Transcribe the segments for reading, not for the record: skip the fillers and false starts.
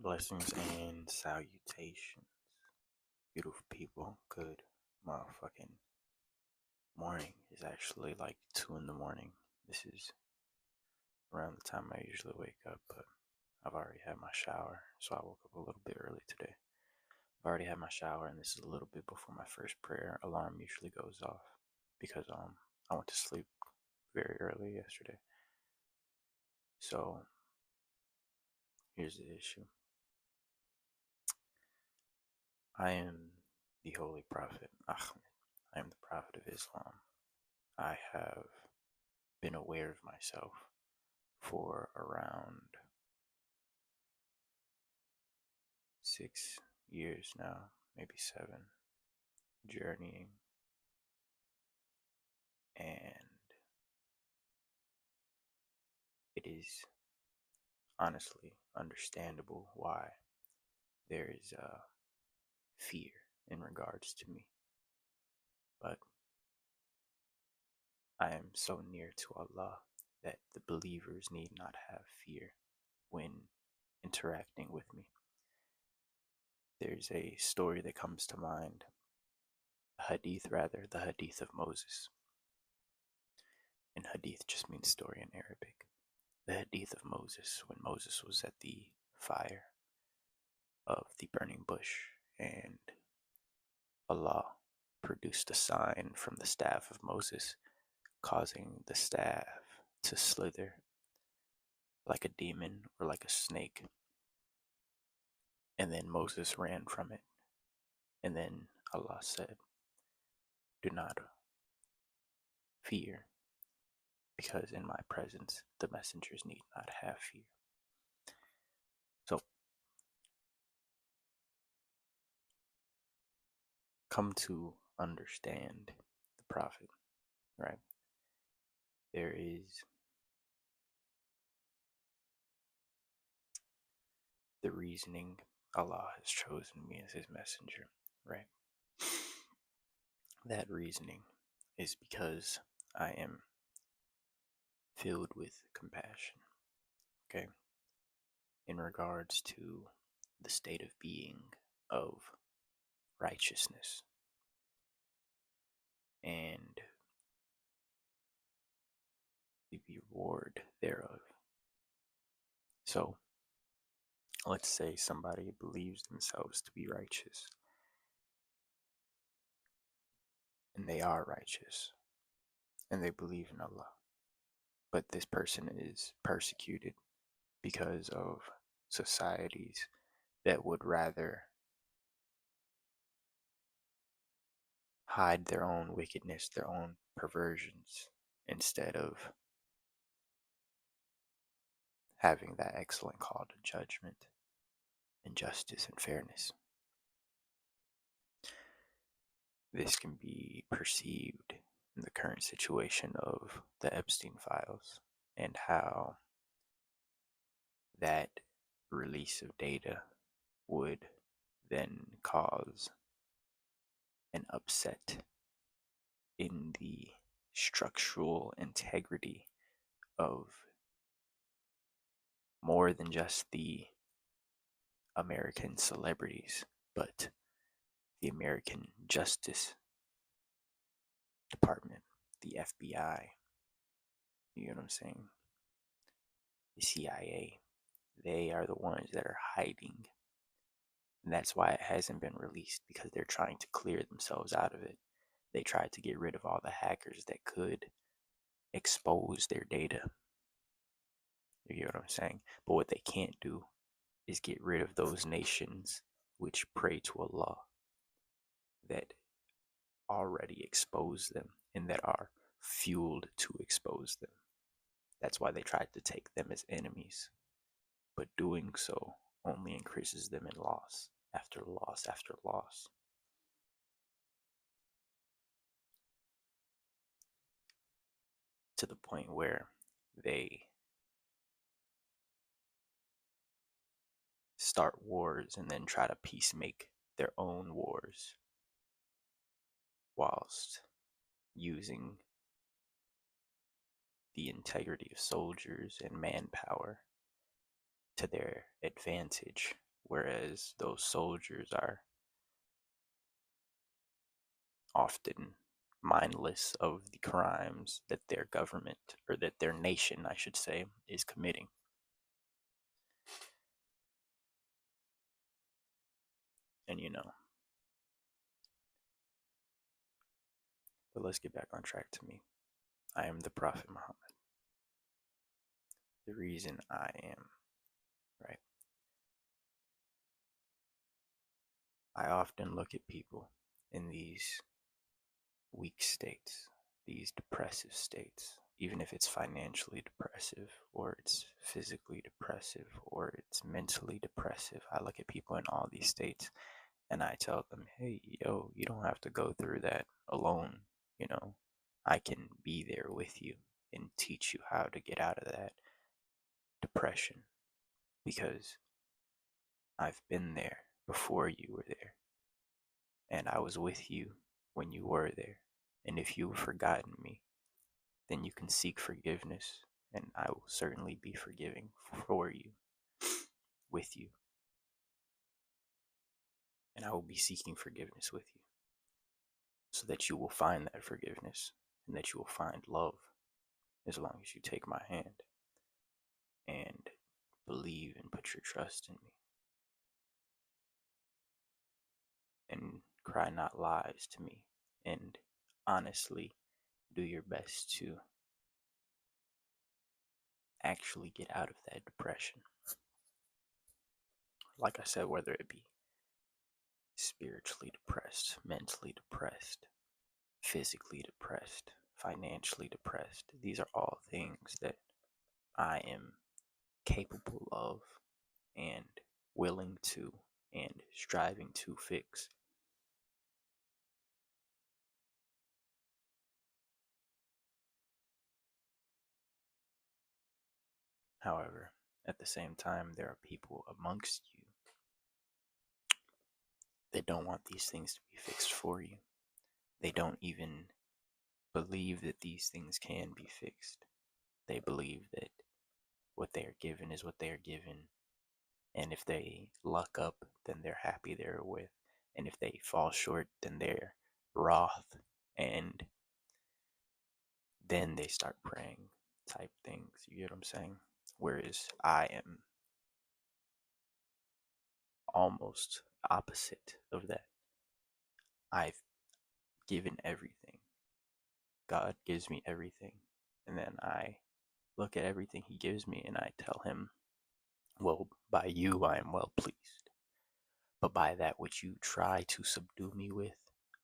Blessings and salutations, beautiful people. Good motherfucking morning. It's actually like 2 in the morning. This is around the time I usually wake up, but I've already had my shower, so I woke up a little bit early today. I've already had my shower, and this is a little bit before my first prayer alarm usually goes off because I went to sleep very early yesterday. So here's the issue. I am the Holy Prophet Ahmed. I am the Prophet of Islam. I have been aware of myself for around 6 years now, maybe 7, journeying, and it is honestly understandable why there is fear in regards to me. But I am so near to Allah that the believers need not have fear when interacting with me. There's a story that comes to mind, a hadith rather, the hadith of Moses. And hadith just means story in Arabic. The hadith of Moses, when Moses was at the fire of the burning bush and Allah produced a sign from the staff of Moses, causing the staff to slither like a demon or like a snake. And then Moses ran from it. And then Allah said, "Do not fear, because in my presence the messengers need not have fear." So come to understand the Prophet, right? There is the reasoning Allah has chosen me as his messenger, right? That reasoning is because I am filled with compassion, okay? In regards to the state of being of righteousness and the reward thereof. So, let's say somebody believes themselves to be righteous, and they are righteous, and they believe in Allah, but this person is persecuted because of societies that would rather hide their own wickedness, their own perversions, instead of having that excellent call to judgment and justice and fairness. This can be perceived in the current situation of the Epstein files and how that release of data would then cause an upset in the structural integrity of more than just the American celebrities, but the American Justice Department, the FBI, you know what I'm saying? The CIA. They are the ones that are hiding. And that's why it hasn't been released, because they're trying to clear themselves out of it. They tried to get rid of all the hackers that could expose their data. You get what I'm saying? But what they can't do is get rid of those nations which pray to Allah, that already expose them and that are fueled to expose them. That's why they tried to take them as enemies. But doing so only increases them in loss after loss after loss. To the point where they start wars and then try to peacemake their own wars whilst using the integrity of soldiers and manpower to their advantage whereas those soldiers are often mindless of the crimes that their government, or that their nation, I should say, is committing. And but let's get back on track to me. I am the Prophet Muhammad. The reason I am, right? I often look at people in these weak states, these depressive states, even if it's financially depressive, or it's physically depressive, or it's mentally depressive. I look at people in all these states and I tell them, hey, yo, you don't have to go through that alone. You know, I can be there with you and teach you how to get out of that depression, because I've been there before you were there, and I was with you when you were there. And if you've forgotten me, then you can seek forgiveness, and I will certainly be forgiving for you, with you, and I will be seeking forgiveness with you, so that you will find that forgiveness and that you will find love, as long as you take my hand and believe and put your trust in me, and cry not lies to me, and honestly do your best to actually get out of that depression. Like I said, whether it be spiritually depressed, mentally depressed, physically depressed, financially depressed, these are all things that I am capable of and willing to and striving to fix. However, at the same time, there are people amongst you that don't want these things to be fixed for you. They don't even believe that these things can be fixed. They believe that what they are given is what they are given, and if they luck up, then they're happy they're with, and if they fall short, then they're wroth, and then they start praying type things. You get what I'm saying? Whereas I am almost opposite of that. I've given everything. God gives me everything. And then I look at everything He gives me and I tell Him, well, by you I am well pleased. But by that which you try to subdue me with,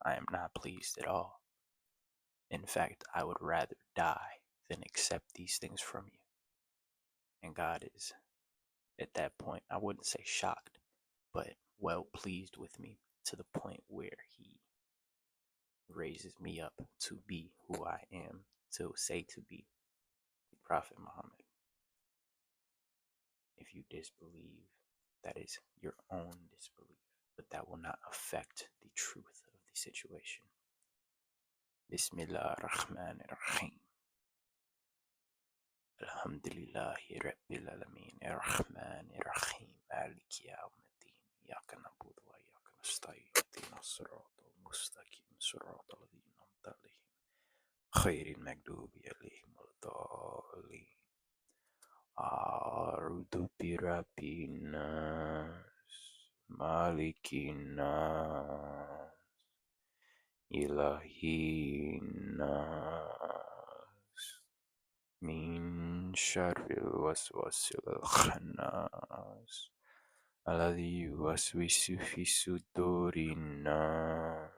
I am not pleased at all. In fact, I would rather die than accept these things from you. And God is, at that point, I wouldn't say shocked, but well pleased with me, to the point where He raises me up to be who I am, to say to be Prophet Muhammad. If you disbelieve, that is your own disbelief, but that will not affect the truth of the situation. Bismillah ar-Rahman ar-Rahim. Alhamdulillahi Rabbil Alameen ar-Rahman ar-Rahim Maliki Yawmiddin Iyyaka na'budu wa iyyaka nasta'in ihdinas siratal mustaqim siratal ladzina an'amta 'alaihim ghairil maghdubi 'alaihim waladdallin. A'udzu birabbin nas malikin nas ilahin nas min syarril waswasil khannas alladzi yuwaswisu fi sudurin nas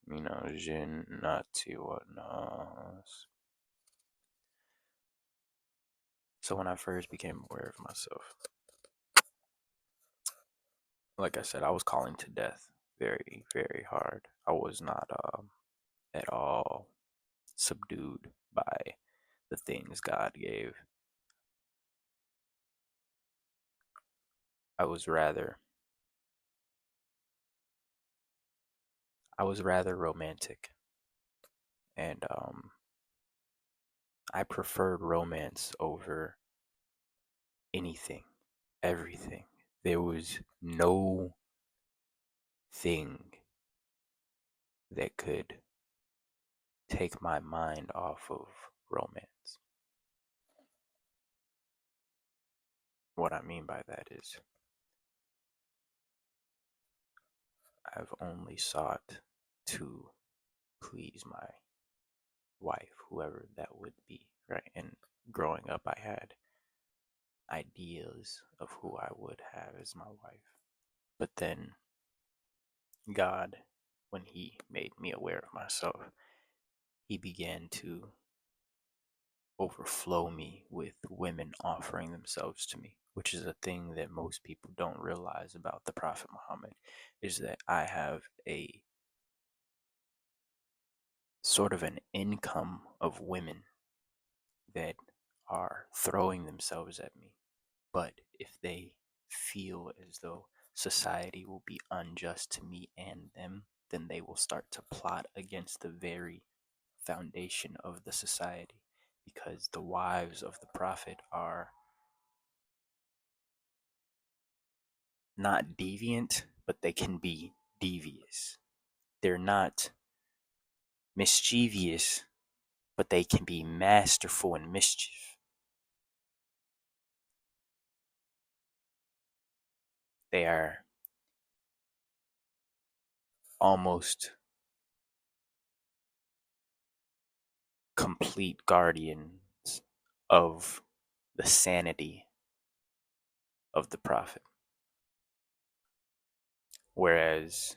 minal jinnati wan nas. So when I first became aware of myself, like I said, I was calling to death very, very hard. I was not at all subdued by the things God gave. I was rather I was rather romantic, and I preferred romance over anything, everything. there was no thing that could take my mind off of romance. What I mean by that is, I've only sought to please my wife, whoever that would be, right? And growing up, I had ideas of who I would have as my wife. But then God, when He made me aware of myself, He began to overflow me with women offering themselves to me, which is a thing that most people don't realize about the Prophet Muhammad, is that I have a sort of an income of women that are throwing themselves at me. But if they feel as though society will be unjust to me and them, then they will start to plot against the very foundation of the society, because the wives of the Prophet are not deviant, but they can be devious. They're not mischievous, but they can be masterful in mischief. They are almost complete guardians of the sanity of the Prophet. Whereas,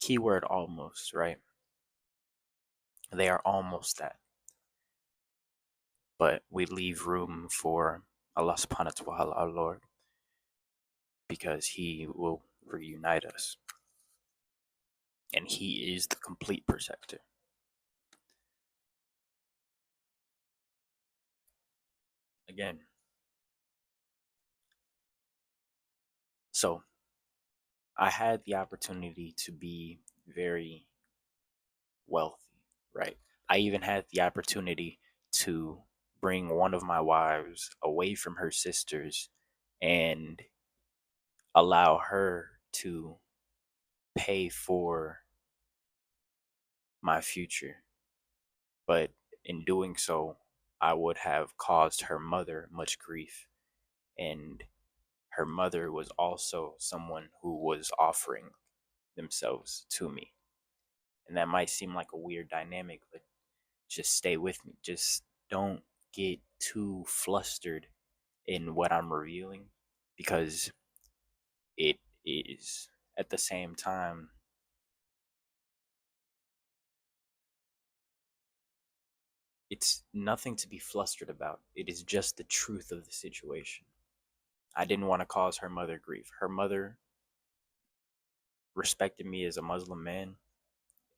keyword almost, right? They are almost that. But we leave room for Allah subhanahu wa ta'ala, our Lord, because He will reunite us. And He is the complete protector. Again, so I had the opportunity to be very wealthy, right? I even had the opportunity to bring one of my wives away from her sisters and allow her to pay for my future. But in doing so, I would have caused her mother much grief. And her mother was also someone who was offering themselves to me. And that might seem like a weird dynamic, but just stay with me. Just don't get too flustered in what I'm revealing, because it is at the same time, it's nothing to be flustered about. It is just the truth of the situation. I didn't want to cause her mother grief. Her mother respected me as a Muslim man,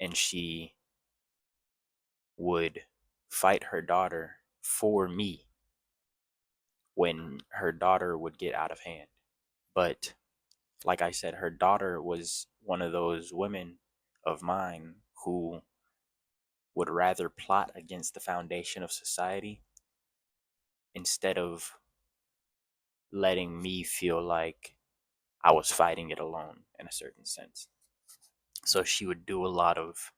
and she would fight her daughter for me when her daughter would get out of hand. But like I said, her daughter was one of those women of mine who would rather plot against the foundation of society instead of letting me feel like I was fighting it alone in a certain sense. So she would do a lot of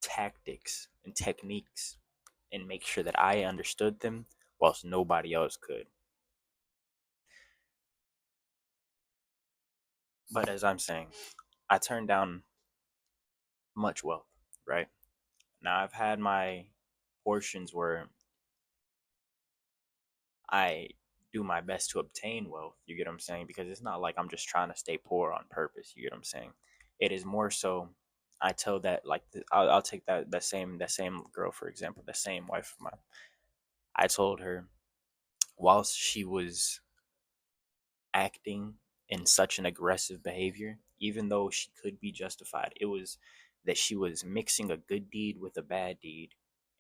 tactics and techniques and make sure that I understood them whilst nobody else could. But as I'm saying, I turned down much wealth, right? Now I've had my portions where I do my best to obtain wealth, you get what I'm saying? Because it's not like I'm just trying to stay poor on purpose, you get what I'm saying? It is more so, I tell that, like, I'll take that same girl, for example, the same wife of mine. I told her, whilst she was acting in such an aggressive behavior, even though she could be justified, it was that she was mixing a good deed with a bad deed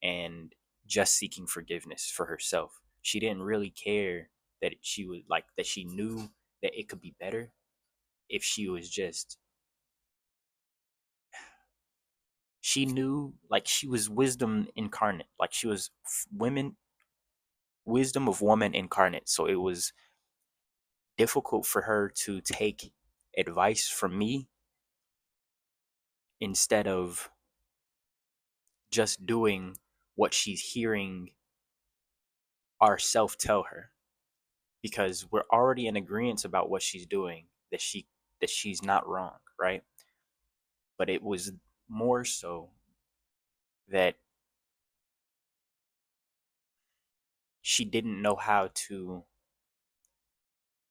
and just seeking forgiveness for herself. She didn't really care that she was like that she knew that it could be better if she was just She knew, like, she was wisdom incarnate. Like, she was women, wisdom of woman incarnate. So it was difficult for her to take advice from me instead of just doing what she's hearing ourself tell her, because we're already in agreement about what she's doing, that she's not wrong, right? But it was more so that she didn't know how to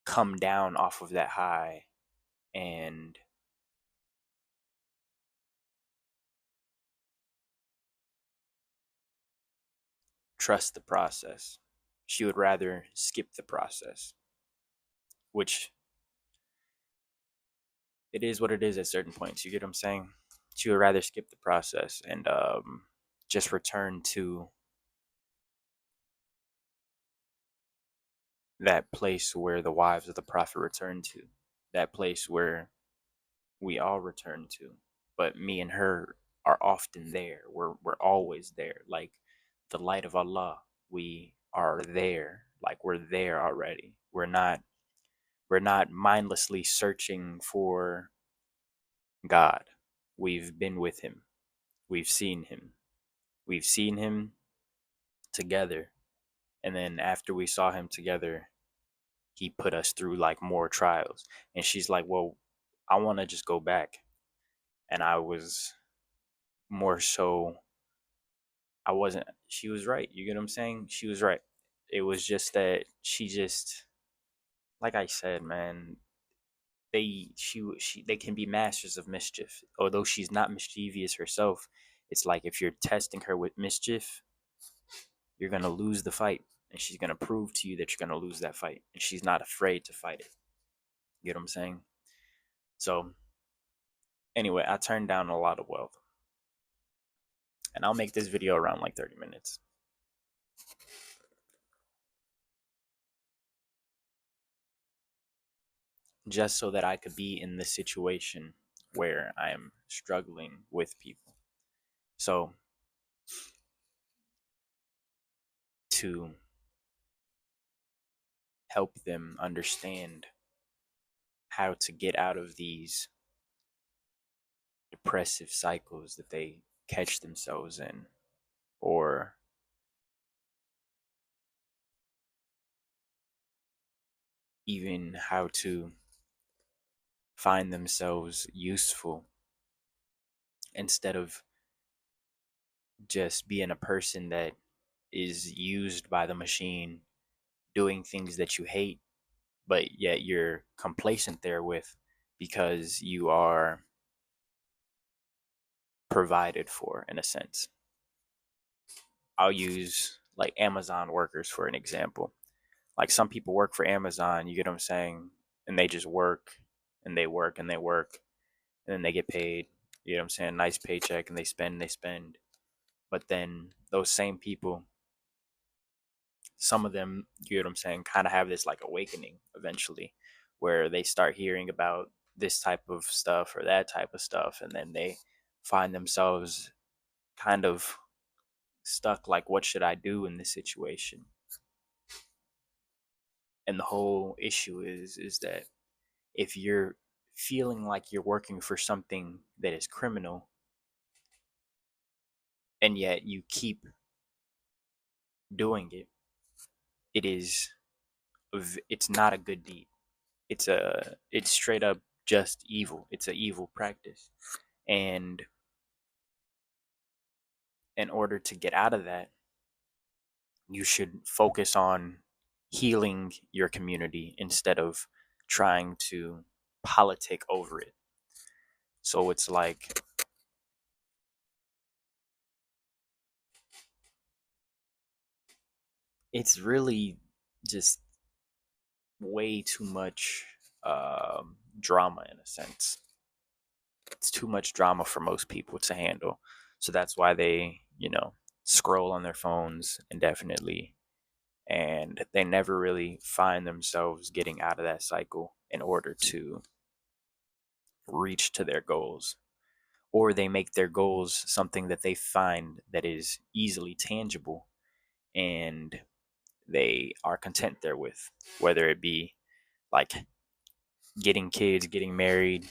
come down off of that high and trust the process. She would rather skip the process, which it is what it is at certain points. You get what I'm saying? She would rather skip the process and just return to that place where the wives of the prophet returned to, that place where we all return to. But me and her are often there. We're always there. Like the light of Allah, we are there. Like we're there already. We're not mindlessly searching for God. We've been with him. We've seen him. We've seen him together. And then after we saw him together, he put us through like more trials. And she's like, well, I want to just go back. And I was more so, I wasn't, she was right. You get what I'm saying? She was right. It was just that she just, like I said, man, they can be masters of mischief. Although she's not mischievous herself, it's like if you're testing her with mischief, you're gonna lose the fight. And she's gonna prove to you that you're gonna lose that fight. And she's not afraid to fight it. You get what I'm saying? So anyway, I turned down a lot of wealth. And I'll make this video around like 30 minutes. Just so that I could be in the situation where I am struggling with people. So to help them understand how to get out of these depressive cycles that they catch themselves in, or even how to find themselves useful instead of just being a person that is used by the machine doing things that you hate, but yet you're complacent therewith because you are provided for in a sense. I'll use like Amazon workers for an example. Like some people work for Amazon, you get what I'm saying? And they just work and they work and they work and then they get paid. You know what I'm saying? Nice paycheck and they spend. But then those same people, some of them, you know what I'm saying, kind of have this like awakening eventually where they start hearing about this type of stuff or that type of stuff. And then they find themselves kind of stuck like, what should I do in this situation? And the whole issue is that if you're feeling like you're working for something that is criminal and yet you keep doing it, it is it's not a good deed. It's straight up just evil. It's a evil practice. And in order to get out of that, you should focus on healing your community instead of trying to politic over it. So it's like it's really just way too much drama in a sense. It's too much drama for most people to handle. So that's why they, scroll on their phones indefinitely. And they never really find themselves getting out of that cycle in order to reach to their goals. or they make their goals something that they find that is easily tangible and they are content therewith, whether it be like getting kids, getting married,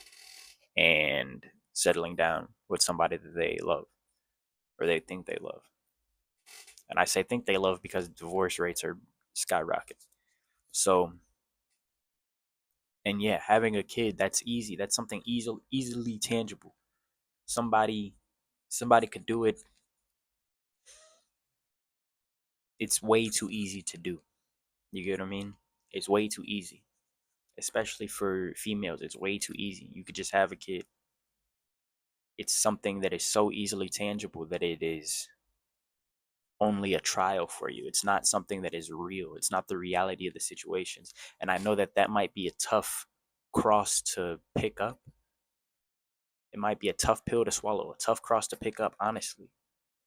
and settling down with somebody that they love or they think they love. And I say think they love because divorce rates are skyrocketing. So, and yeah, having a kid, that's easy. That's something easily tangible. Somebody somebody could do it. It's way too easy to do. You get what I mean? It's way too easy. Especially for females, it's way too easy. You could just have a kid. It's something that is so easily tangible that it is only a trial for you. It's not something that is real. It's not the reality of the situations. And I know that that might be a tough cross to pick up. It might be a tough pill to swallow, a tough cross to pick up, honestly.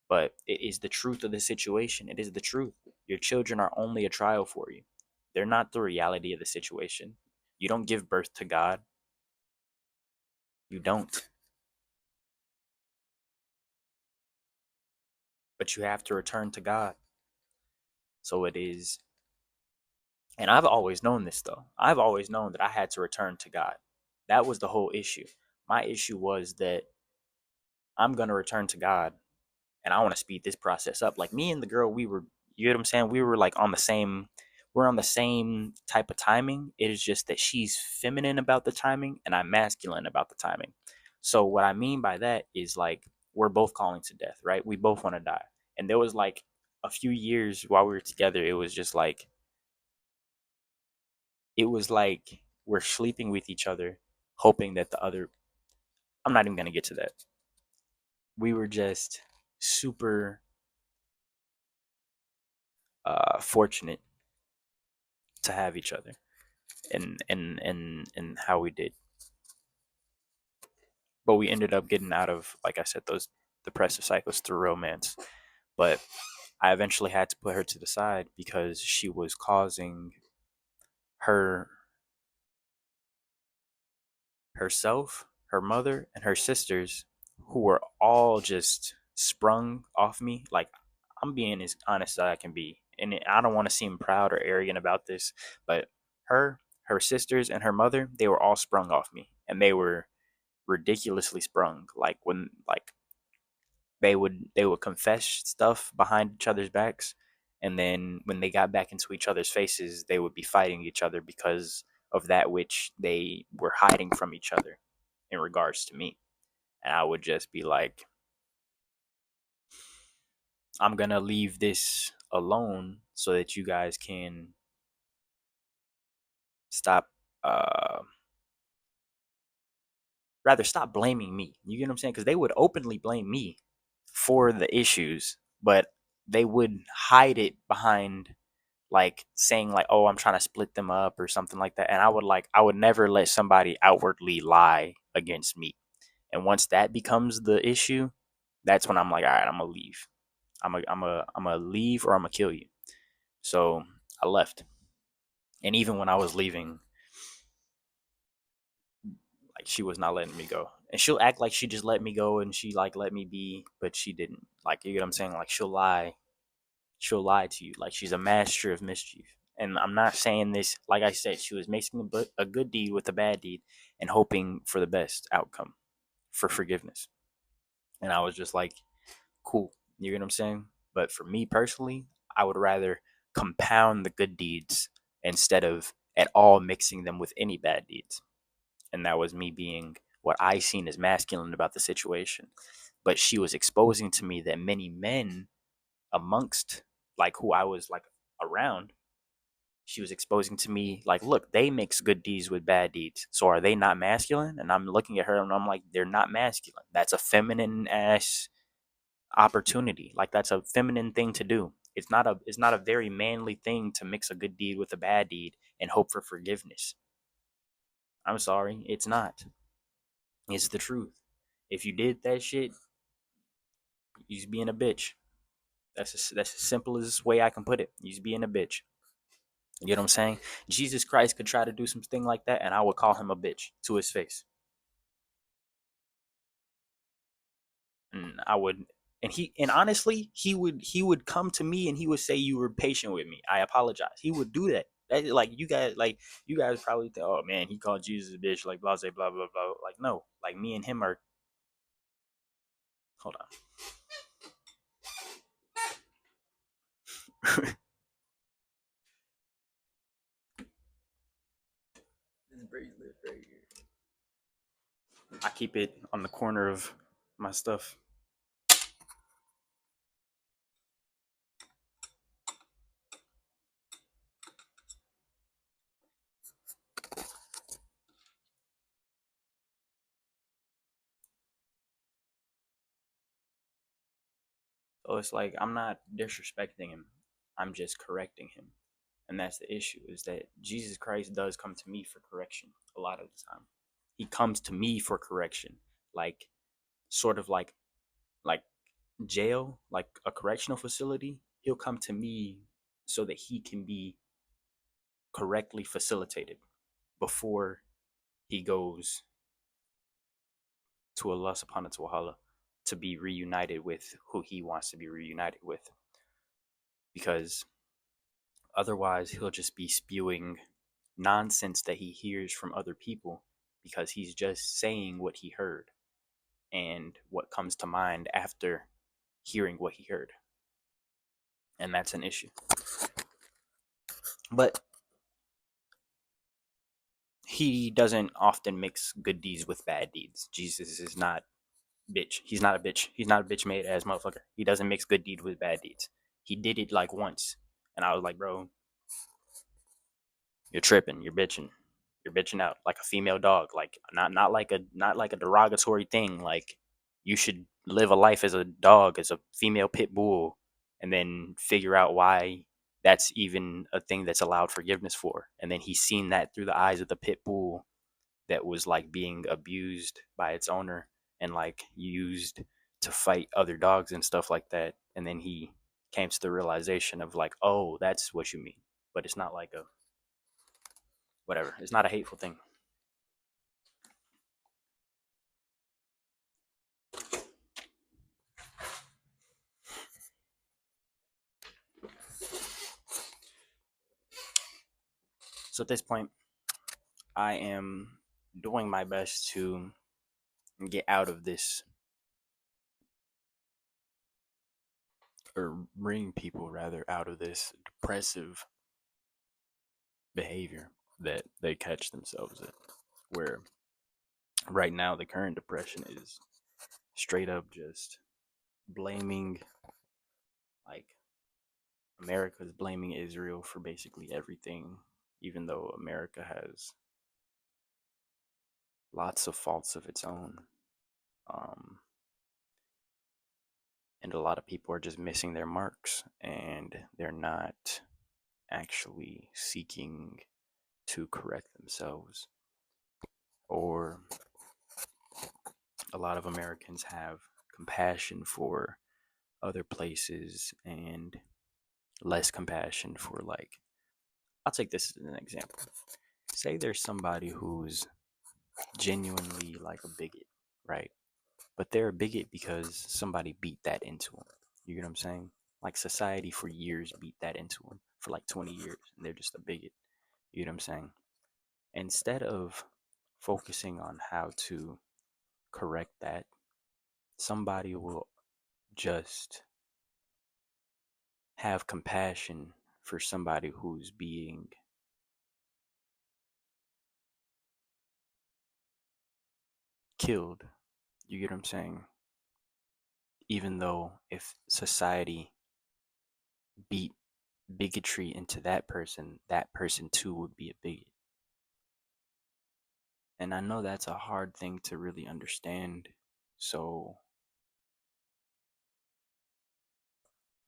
But it is the truth of the situation. It is the truth. Your children are only a trial for you. They're not the reality of the situation. You don't give birth to God. You don't. But you have to return to God. So it is. And I've always known this, though. I've always known that I had to return to God. That was the whole issue. My issue was that I'm going to return to God and I want to speed this process up. Like me and the girl, we were, you know what I'm saying? We were like on the same, we're on the same type of timing. It is just that she's feminine about the timing and I'm masculine about the timing. So what I mean by that is like we're both calling to death, right? We both want to die. And there was like a few years while we were together, it was just like, it was like we're sleeping with each other, hoping that the other, I'm not even going to get to that. We were just super fortunate to have each other and how we did. But we ended up getting out of, like I said, those depressive cycles through romance. But I eventually had to put her to the side because she was causing her herself, her mother, and her sisters, who were all just sprung off me. Like I'm being as honest as I can be, and I don't want to seem proud or arrogant about this, but her sisters, and her mother, they were all sprung off me, and they were ridiculously sprung. Like when like they would confess stuff behind each other's backs, and then when they got back into each other's faces, they would be fighting each other because of that which they were hiding from each other in regards to me. And I would just be like, I'm gonna leave this alone so that you guys can stop uh rather stop blaming me. You get what I'm saying? Because they would openly blame me for the issues, but they would hide it behind like saying like, oh, I'm trying to split them up or something like that. And I would never let somebody outwardly lie against me. And once that becomes the issue, that's when I'm like, all right, I'm gonna leave. I'm gonna leave or I'm gonna kill you. So I left. And even when I was leaving, like she was not letting me go. And she'll act like she just let me go and she like let me be, but she didn't. Like you get what I'm saying? Like she'll lie to you. Like she's a master of mischief. And I'm not saying this, like I said, she was mixing a good deed with a bad deed and hoping for the best outcome for forgiveness. And I was just like, cool. You get what I'm saying? But for me personally, I would rather compound the good deeds instead of at all mixing them with any bad deeds. And that was me being what I seen as masculine about the situation. But she was exposing to me that many men amongst like who I was like around, she was exposing to me like, look, they mix good deeds with bad deeds. So are they not masculine? And I'm looking at her and I'm like, they're not masculine. That's a feminine ass opportunity. Like that's a feminine thing to do. It's not a very manly thing to mix a good deed with a bad deed and hope for forgiveness. I'm sorry, it's not. It's the truth. If you did that shit, you's being a bitch. That's as simple as way I can put it. You's being a bitch. You know what I'm saying? Jesus Christ could try to do something like that, and I would call him a bitch to his face. and I would, and honestly, he would come to me and he would say, "You were patient with me. I apologize." He would do that. That like you guys probably think, "Oh man, he called Jesus a bitch," like blah blah blah blah blah. Like no, like me and him are. Hold on. This bracelet right here. I keep it on the corner of my stuff. So it's like I'm not disrespecting him. I'm just correcting him. And that's the issue is that Jesus Christ does come to me for correction a lot of the time. He comes to me for correction. Like sort of like jail, like a correctional facility. He'll come to me so that he can be correctly facilitated before he goes to Allah subhanahu wa ta'ala to be reunited with who he wants to be reunited with. Because otherwise, he'll just be spewing nonsense that he hears from other people because he's just saying what he heard and what comes to mind after hearing what he heard. And that's an issue. But he doesn't often mix good deeds with bad deeds. Jesus is not bitch. He's not a bitch. He's not a bitch made ass motherfucker. He doesn't mix good deeds with bad deeds. He did it like once. And I was like, bro, you're tripping. You're bitching. You're bitching out like a female dog. Like not like a derogatory thing. Like you should live a life as a dog, as a female pit bull, and then figure out why that's even a thing that's allowed forgiveness for. And then he's seen that through the eyes of the pit bull that was like being abused by its owner and like used to fight other dogs and stuff like that. And then he came to the realization of like, oh, that's what you mean. But it's not like a whatever. It's not a hateful thing. So at this point, I am doing my best to get out of this or bring people rather out of this depressive behavior that they catch themselves in. Where right now the current depression is straight up just blaming, like America is blaming Israel for basically everything, even though America has lots of faults of its own. Um, and a lot of people are just missing their marks and they're not actually seeking to correct themselves. Or a lot of Americans have compassion for other places and less compassion for, like, I'll take this as an example. Say there's somebody who's genuinely like a bigot, right? But they're a bigot because somebody beat that into them. You get what I'm saying? Like society for years beat that into them for like 20 years, and they're just a bigot. You know what I'm saying? Instead of focusing on how to correct that, somebody will just have compassion for somebody who's being killed. You get what I'm saying? Even though if society beat bigotry into that person too would be a bigot. And I know that's a hard thing to really understand. So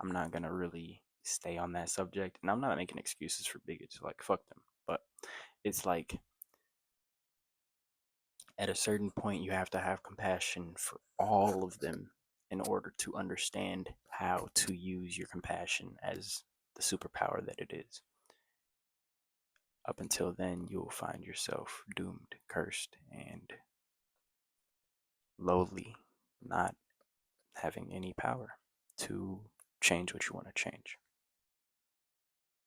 I'm not going to really stay on that subject. And I'm not making excuses for bigots. Like, fuck them. But it's like at a certain point, you have to have compassion for all of them in order to understand how to use your compassion as the superpower that it is. Up until then, you will find yourself doomed, cursed, and lowly, not having any power to change what you want to change.